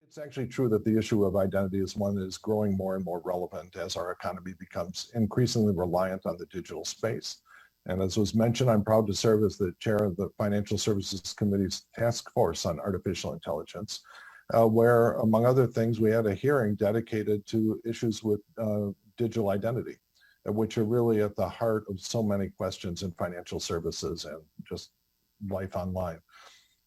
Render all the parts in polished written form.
It's actually true that the issue of identity is one that is growing more and more relevant as our economy becomes increasingly reliant on the digital space. And as was mentioned, I'm proud to serve as the chair of the Financial Services Committee's Task Force on Artificial Intelligence, where, among other things, we had a hearing dedicated to issues with digital identity, which are really at the heart of so many questions in financial services and just life online.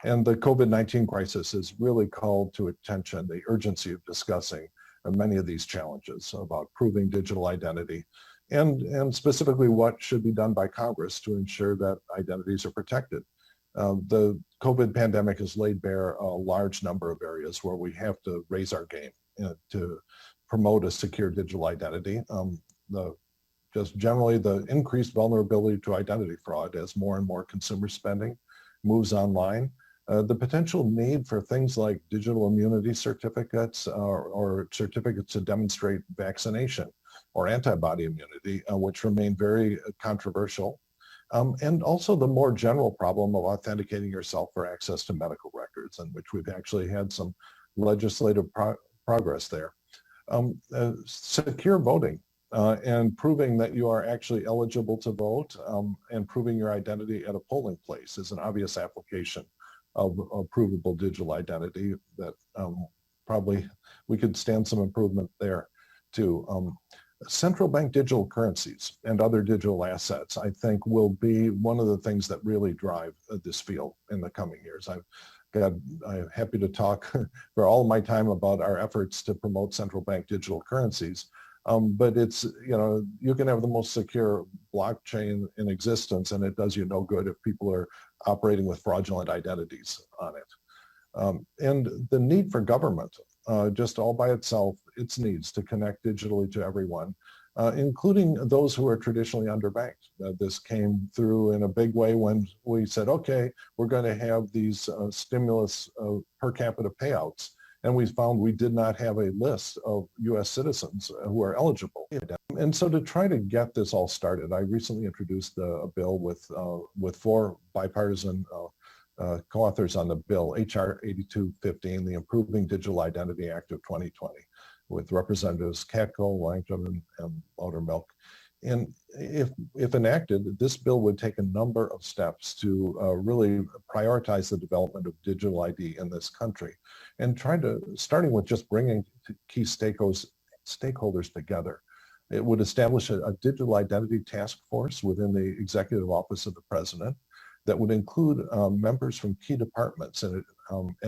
And the COVID-19 crisis has really called to attention the urgency of discussing many of these challenges about proving digital identity and specifically what should be done by Congress to ensure that identities are protected. The COVID pandemic has laid bare a large number of areas where we have to raise our game to promote a secure digital identity. Just generally the increased vulnerability to identity fraud as more and more consumer spending moves online. The potential need for things like digital immunity certificates or certificates to demonstrate vaccination or antibody immunity, which remain very controversial. And also the more general problem of authenticating yourself for access to medical records, in which we've actually had some legislative progress there. Secure voting and proving that you are actually eligible to vote and proving your identity at a polling place is an obvious application of a provable digital identity that probably we could stand some improvement there too. Central bank digital currencies and other digital assets, I think, will be one of the things that really drive this field in the coming years. I'm happy to talk for all my time about our efforts to promote central bank digital currencies. But it's, you can have the most secure blockchain in existence and it does you no good if people are operating with fraudulent identities on it. And the need for government, just all by itself, its needs to connect digitally to everyone, including those who are traditionally underbanked. This came through in a big way when we said, okay, we're going to have these stimulus per capita payouts. And we found we did not have a list of U.S. citizens who are eligible. And so to try to get this all started, I recently introduced a bill with four bipartisan co-authors on the bill, H.R. 8215, the Improving Digital Identity Act of 2020, with Representatives Katko, Langton, and Loudermilk. And if enacted, this bill would take a number of steps to really prioritize the development of digital ID in this country and starting with just bringing key stakeholders together. It would establish a digital identity task force within the Executive Office of the President that would include members from key departments and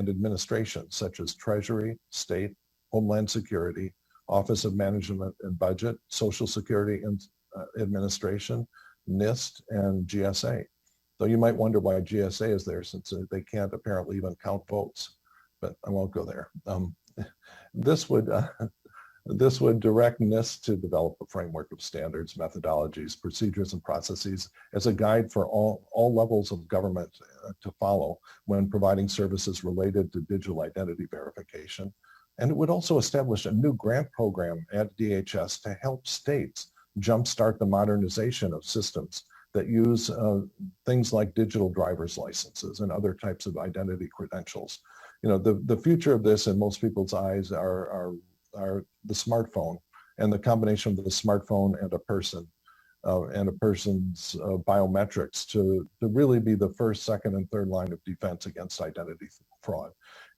administrations such as Treasury, State, Homeland Security, Office of Management and Budget, Social Security and Administration, NIST, and GSA. Though you might wonder why GSA is there since they can't apparently even count votes, but I won't go there. This would direct NIST to develop a framework of standards, methodologies, procedures, and processes as a guide for all levels of government to follow when providing services related to digital identity verification. And it would also establish a new grant program at DHS to help states jumpstart the modernization of systems that use things like digital driver's licenses and other types of identity credentials. The future of this in most people's eyes are the smartphone and the combination of the smartphone and a person and a person's biometrics to really be the first, second, and third line of defense against identity fraud.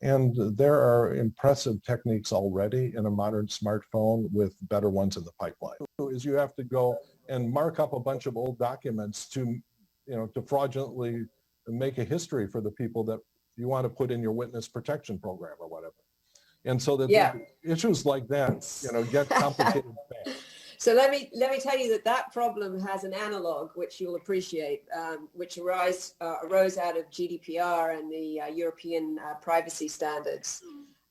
And there are impressive techniques already in a modern smartphone with better ones in the pipeline. Is you have to go and mark up a bunch of old documents to fraudulently make a history for the people that you want to put in your witness protection program or whatever. And so that issues like that, get complicated fast. So let me tell you that problem has an analog, which you'll appreciate, which arose out of GDPR and the European privacy standards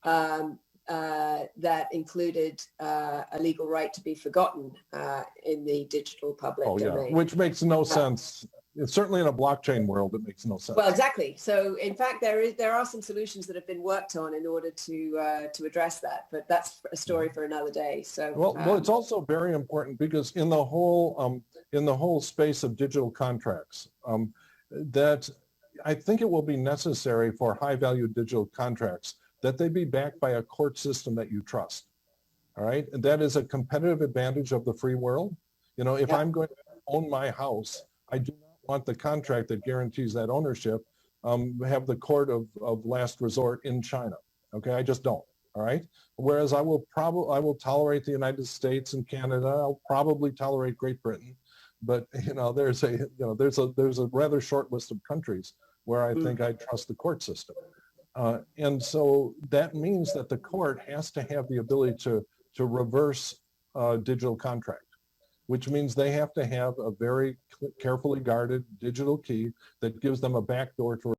that included a legal right to be forgotten in the digital public domain. Which makes no sense. It's certainly in a blockchain world, it makes no sense. Well, exactly. So, in fact, there are some solutions that have been worked on in order to address that, but that's a story for another day. So, well, it's also very important because in the whole space of digital contracts, that I think it will be necessary for high-value digital contracts that they be backed by a court system that you trust. All right. And that is a competitive advantage of the free world. You know, if I'm going to own my house, I do not want the contract that guarantees that ownership have the court of last resort in China. Okay. I just don't. All right. Whereas I will tolerate the United States and Canada. I'll probably tolerate Great Britain. But, you know, there's a rather short list of countries where I think I trust the court system. And so that means that the court has to have the ability to reverse digital contract, which means they have to have a very carefully guarded digital key that gives them a backdoor to